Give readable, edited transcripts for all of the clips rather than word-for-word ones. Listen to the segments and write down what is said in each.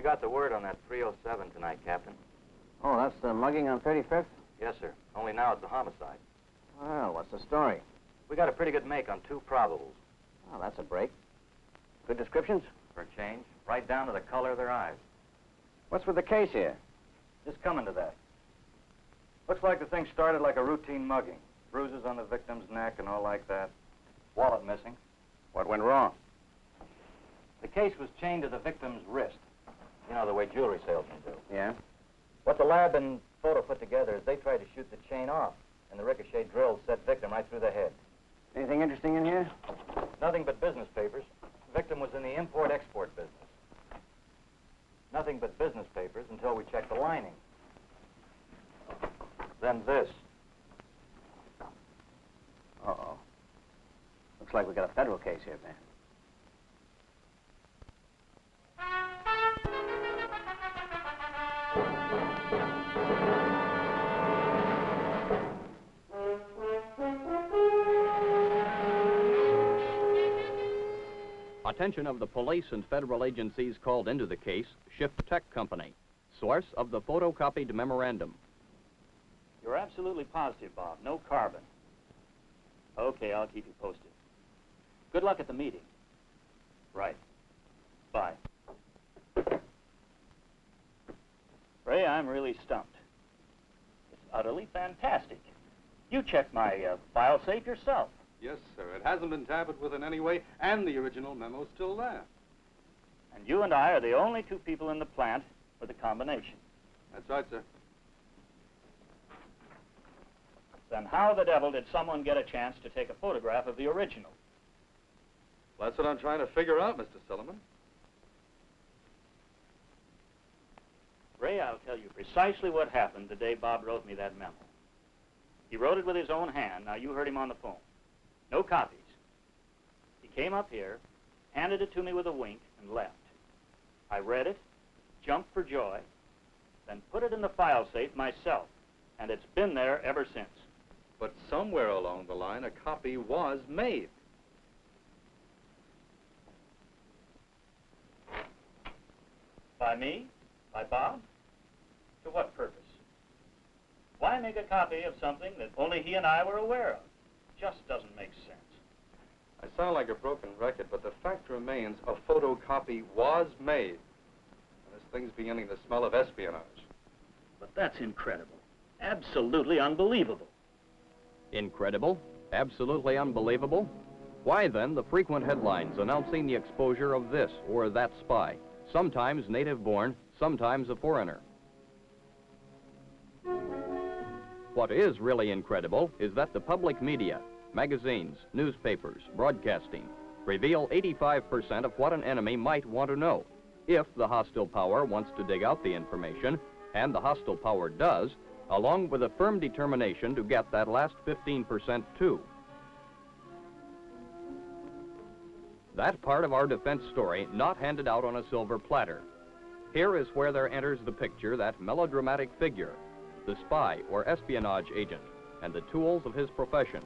got the word on that 307 tonight, Captain. Oh, that's the mugging on 35th? Yes, sir. Only now it's a homicide. Well, what's the story? We got a pretty good make on 2 probables. Oh, that's a break. Good descriptions? For a change, right down to the color of their eyes. What's with the case here? Just coming to that. Looks like the thing started like a routine mugging. Bruises on the victim's neck and all like that. Wallet missing. What went wrong? The case was chained to the victim's wrist. You know, the way jewelry salesmen do. Yeah? What the lab and photo put together is they tried to shoot the chain off, and the ricochet drill set victim right through the head. Anything interesting in here? Nothing but business papers. Victim was in the import-export business. Nothing but business papers until we checked the lining. Then this. Uh-oh. Looks like we got a federal case here, man. Attention of the police and federal agencies called into the case, Shift Tech Company, source of the photocopied memorandum. You're absolutely positive, Bob. No carbon. Okay, I'll keep you posted. Good luck at the meeting. Right. Bye. Ray, I'm really stumped. It's utterly fantastic. You checked my file safe yourself. Yes, sir. It hasn't been tampered with in any way, and the original memo's still there. And you and I are the only 2 people in the plant with a combination. That's right, sir. Then how the devil did someone get a chance to take a photograph of the original? Well, that's what I'm trying to figure out, Mr. Silliman. Ray, I'll tell you precisely what happened the day Bob wrote me that memo. He wrote it with his own hand. Now, you heard him on the phone. No copies. He came up here, handed it to me with a wink, and left. I read it, jumped for joy, then put it in the file safe myself, and it's been there ever since. But somewhere along the line, a copy was made. By me? By Bob? To what purpose? Why make a copy of something that only he and I were aware of? Just doesn't make sense. I sound like a broken record, but the fact remains a photocopy was made. And this thing's beginning to smell of espionage. But that's incredible. Absolutely unbelievable. Incredible? Absolutely unbelievable? Why then the frequent headlines announcing the exposure of this or that spy, sometimes native-born, sometimes a foreigner? What is really incredible is that the public media, magazines, newspapers, broadcasting, reveal 85% of what an enemy might want to know, if the hostile power wants to dig out the information, and the hostile power does, along with a firm determination to get that last 15% too. That part of our defense story not handed out on a silver platter. Here is where there enters the picture that melodramatic figure, the spy or espionage agent, and the tools of his profession.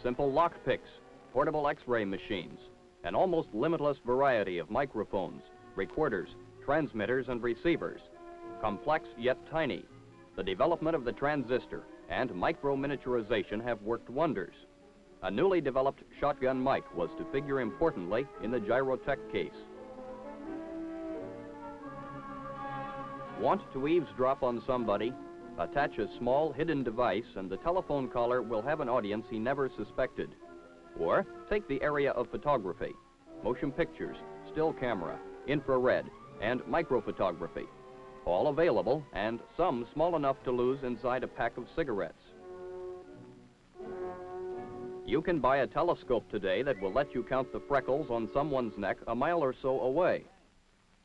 Simple lockpicks, portable X-ray machines, an almost limitless variety of microphones, recorders, transmitters, and receivers. Complex yet tiny. The development of the transistor and micro-miniaturization have worked wonders. A newly developed shotgun mic was to figure importantly in the Gyrotech case. Want to eavesdrop on somebody? Attach a small hidden device and the telephone caller will have an audience he never suspected. Or take the area of photography, motion pictures, still camera, infrared, and microphotography. All available and some small enough to lose inside a pack of cigarettes. You can buy a telescope today that will let you count the freckles on someone's neck a mile or so away.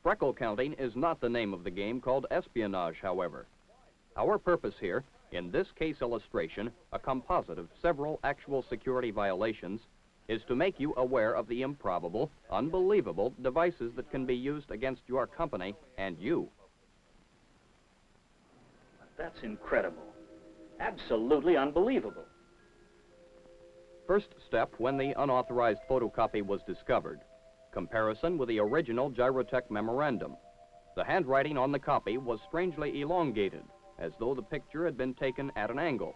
Freckle counting is not the name of the game called espionage, however. Our purpose here, in this case illustration, a composite of several actual security violations, is to make you aware of the improbable, unbelievable devices that can be used against your company and you. That's incredible. Absolutely unbelievable. First step when the unauthorized photocopy was discovered. Comparison with the original Gyrotech memorandum. The handwriting on the copy was strangely elongated, as though the picture had been taken at an angle.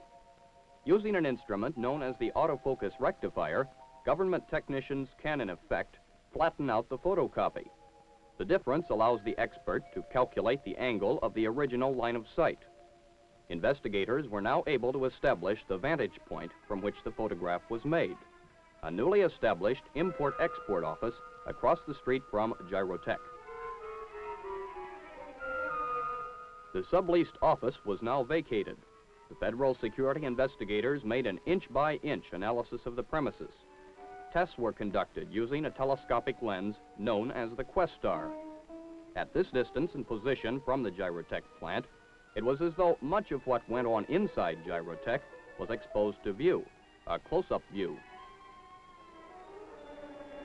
Using an instrument known as the autofocus rectifier, government technicians can, in effect, flatten out the photocopy. The difference allows the expert to calculate the angle of the original line of sight. Investigators were now able to establish the vantage point from which the photograph was made, a newly established import-export office across the street from Gyrotech. The subleased office was now vacated. The federal security investigators made an inch-by-inch analysis of the premises. Tests were conducted using a telescopic lens known as the Questar. At this distance and position from the Gyrotech plant, it was as though much of what went on inside Gyrotech was exposed to view, a close-up view.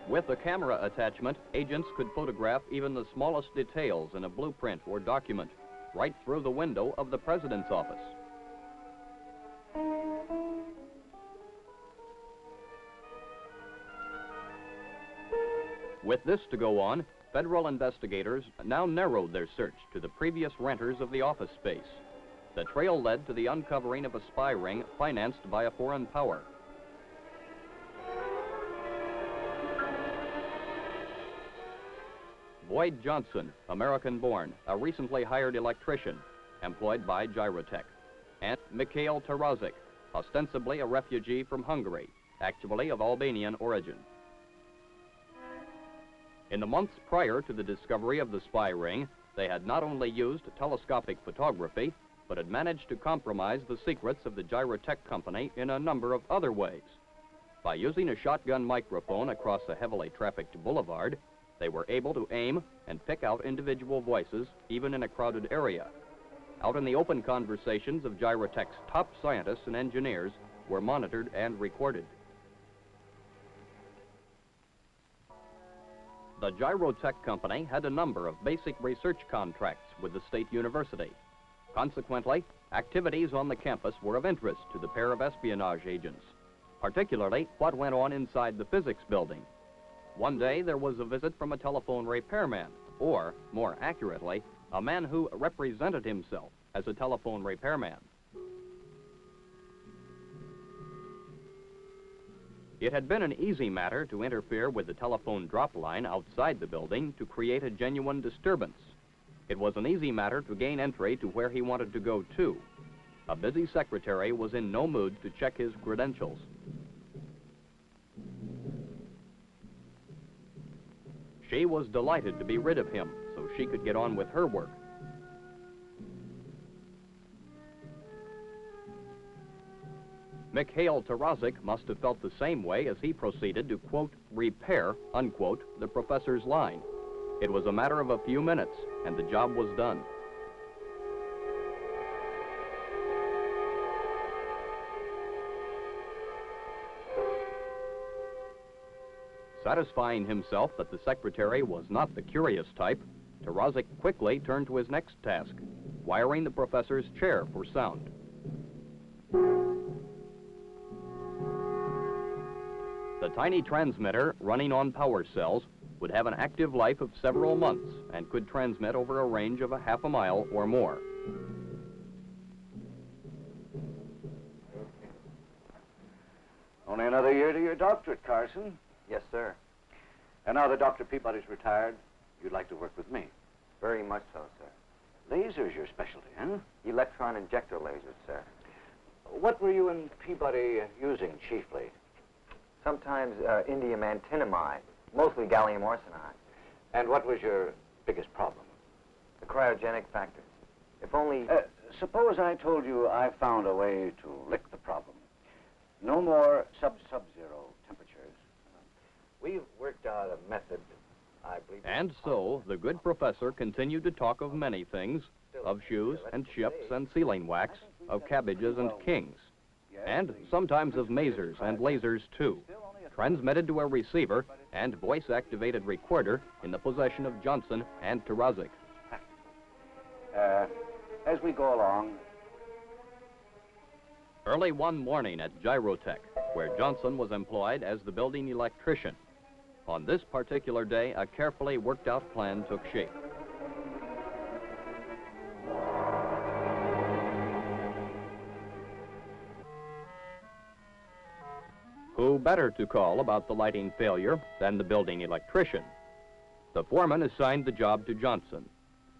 With a camera attachment, agents could photograph even the smallest details in a blueprint or document, right through the window of the president's office. With this to go on, federal investigators now narrowed their search to the previous renters of the office space. The trail led to the uncovering of a spy ring financed by a foreign power. Boyd Johnson, American-born, a recently hired electrician, employed by Gyrotech, and Mikhail Tarazik, ostensibly a refugee from Hungary, actually of Albanian origin. In the months prior to the discovery of the spy ring, they had not only used telescopic photography, but had managed to compromise the secrets of the Gyrotech company in a number of other ways. By using a shotgun microphone across a heavily trafficked boulevard, they were able to aim and pick out individual voices, even in a crowded area. Out in the open, conversations of Gyrotech's top scientists and engineers were monitored and recorded. The Gyrotech company had a number of basic research contracts with the state university. Consequently, activities on the campus were of interest to the pair of espionage agents, particularly what went on inside the physics building. One day, there was a visit from a telephone repairman, or, more accurately, a man who represented himself as a telephone repairman. It had been an easy matter to interfere with the telephone drop line outside the building to create a genuine disturbance. It was an easy matter to gain entry to where he wanted to go, too. A busy secretary was in no mood to check his credentials. She was delighted to be rid of him, so she could get on with her work. Mikhail Tarazik must have felt the same way as he proceeded to, quote, repair, unquote, the professor's line. It was a matter of a few minutes, and the job was done. Satisfying himself that the secretary was not the curious type, Tarazik quickly turned to his next task, wiring the professor's chair for sound. The tiny transmitter, running on power cells, would have an active life of several months and could transmit over a range of a half a mile or more. Only another year to your doctorate, Carson. Yes, sir. And now that Dr. Peabody's retired, you'd like to work with me. Very much so, sir. Lasers your specialty, huh? Electron injector lasers, sir. What were you and Peabody using chiefly? Sometimes indium antinomide, mostly gallium arsenide. And what was your biggest problem? The cryogenic factor. If only... Suppose I told you I found a way to lick the problem. No more sub-zero temperatures. We've worked out a method, I believe... And so, the good professor continued to talk of many things, of shoes and ships and sealing wax, of cabbages and kings, and sometimes of masers and lasers, too, transmitted to a receiver and voice-activated recorder in the possession of Johnson and Tarazik. As we go along... Early one morning at Gyrotech, where Johnson was employed as the building electrician, On this particular day, a carefully worked out plan took shape. Who better to call about the lighting failure than the building electrician? The foreman assigned the job to Johnson.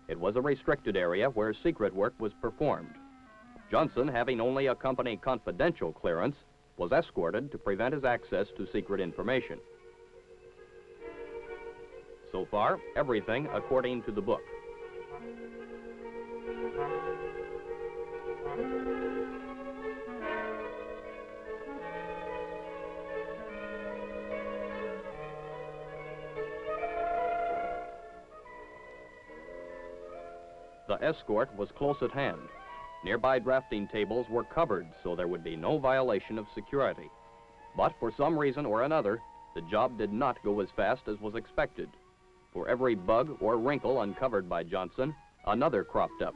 It was a restricted area where secret work was performed. Johnson, having only a company confidential clearance, was escorted to prevent his access to secret information. So far, everything according to the book. The escort was close at hand. Nearby drafting tables were covered so there would be no violation of security. But for some reason or another, the job did not go as fast as was expected. For every bug or wrinkle uncovered by Johnson, another cropped up.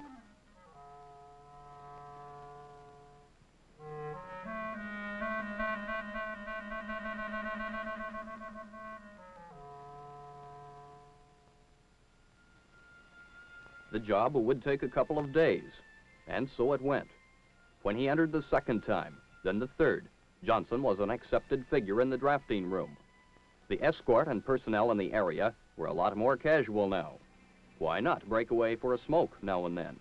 The job would take a couple of days, and so it went. When he entered the second time, then the third, Johnson was an accepted figure in the drafting room. The escort and personnel in the area were a lot more casual now. Why not break away for a smoke now and then?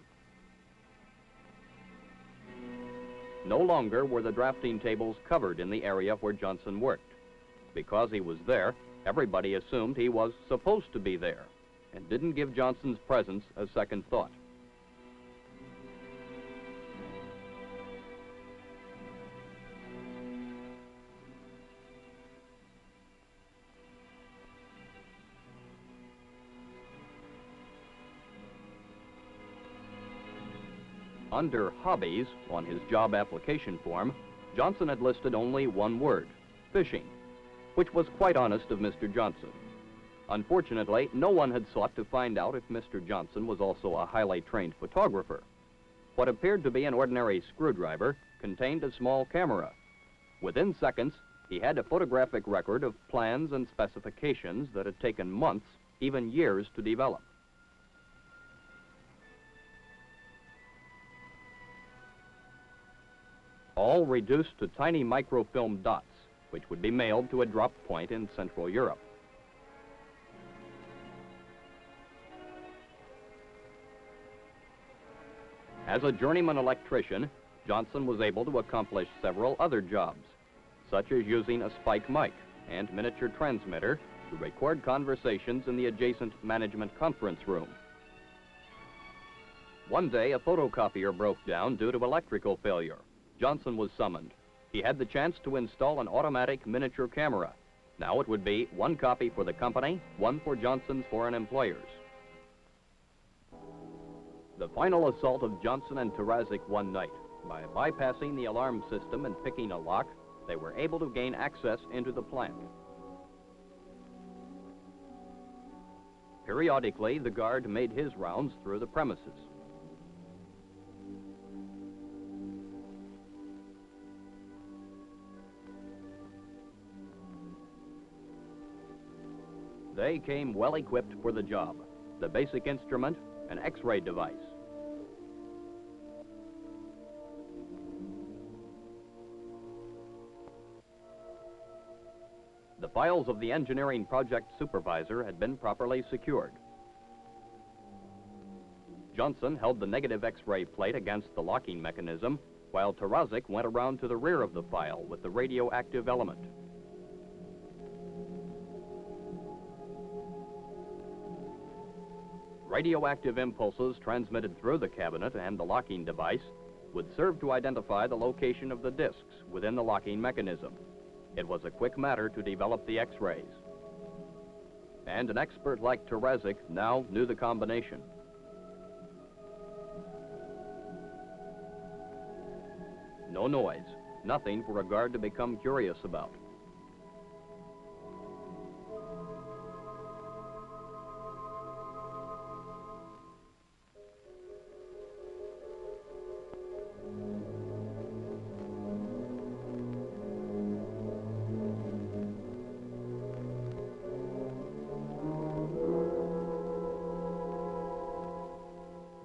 No longer were the drafting tables covered in the area where Johnson worked. Because he was there, everybody assumed he was supposed to be there, and didn't give Johnson's presence a second thought. Under hobbies on his job application form, Johnson had listed only one word, fishing, which was quite honest of Mr. Johnson. Unfortunately, no one had sought to find out if Mr. Johnson was also a highly trained photographer. What appeared to be an ordinary screwdriver contained a small camera. Within seconds, he had a photographic record of plans and specifications that had taken months, even years, to develop. All reduced to tiny microfilm dots, which would be mailed to a drop point in Central Europe. As a journeyman electrician, Johnson was able to accomplish several other jobs, such as using a spike mic and miniature transmitter to record conversations in the adjacent management conference room. One day, a photocopier broke down due to electrical failure. Johnson was summoned. He had the chance to install an automatic miniature camera. Now it would be one copy for the company, one for Johnson's foreign employers. The final assault of Johnson and Tarazik one night. By bypassing the alarm system and picking a lock, they were able to gain access into the plant. Periodically, the guard made his rounds through the premises. They came well equipped for the job. The basic instrument, an X-ray device. The files of the engineering project supervisor had been properly secured. Johnson held the negative X-ray plate against the locking mechanism, while Tarazik went around to the rear of the file with the radioactive element. Radioactive impulses transmitted through the cabinet and the locking device would serve to identify the location of the discs within the locking mechanism. It was a quick matter to develop the X-rays. And an expert like Tarazik now knew the combination. No noise, nothing for a guard to become curious about.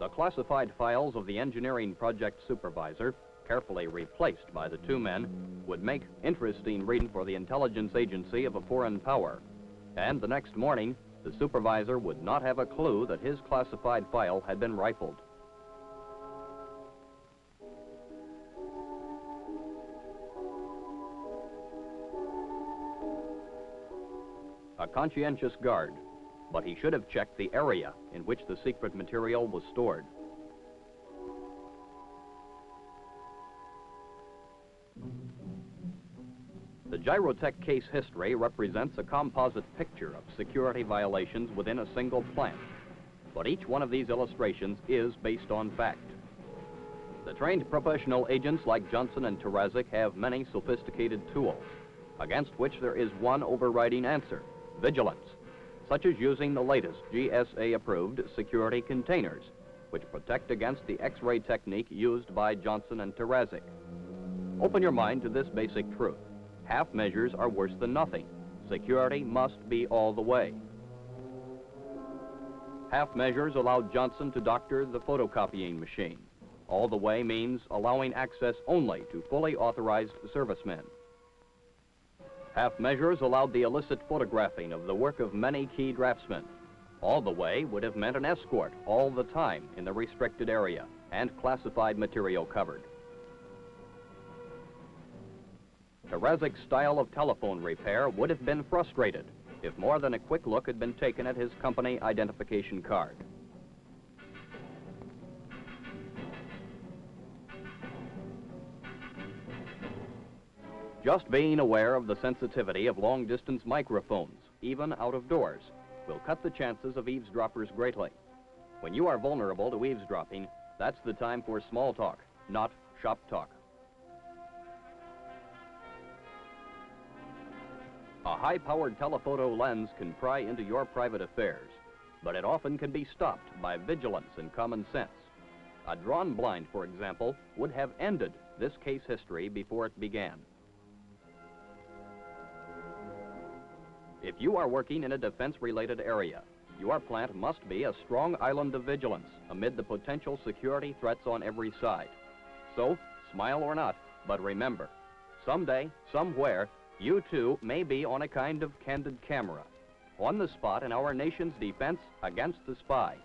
The classified files of the engineering project supervisor, carefully replaced by the two men, would make interesting reading for the intelligence agency of a foreign power. And the next morning, the supervisor would not have a clue that his classified file had been rifled. A conscientious guard, but he should have checked the area in which the secret material was stored. The Gyrotech case history represents a composite picture of security violations within a single plant, but each one of these illustrations is based on fact. The trained professional agents like Johnson and Tarazik have many sophisticated tools, against which there is one overriding answer: vigilance, such as using the latest GSA-approved security containers, which protect against the X-ray technique used by Johnson and Tarazik. Open your mind to this basic truth. Half measures are worse than nothing. Security must be all the way. Half measures allowed Johnson to doctor the photocopying machine. All the way means allowing access only to fully authorized servicemen. Half measures allowed the illicit photographing of the work of many key draftsmen. All the way would have meant an escort all the time in the restricted area and classified material covered. Tarazik's style of telephone repair would have been frustrated if more than a quick look had been taken at his company identification card. Just being aware of the sensitivity of long-distance microphones, even out of doors, will cut the chances of eavesdroppers greatly. When you are vulnerable to eavesdropping, that's the time for small talk, not shop talk. A high-powered telephoto lens can pry into your private affairs, but it often can be stopped by vigilance and common sense. A drawn blind, for example, would have ended this case history before it began. If you are working in a defense-related area, your plant must be a strong island of vigilance amid the potential security threats on every side. So, smile or not, but remember, someday, somewhere, you too may be on a kind of candid camera, on the spot in our nation's defense against the spy.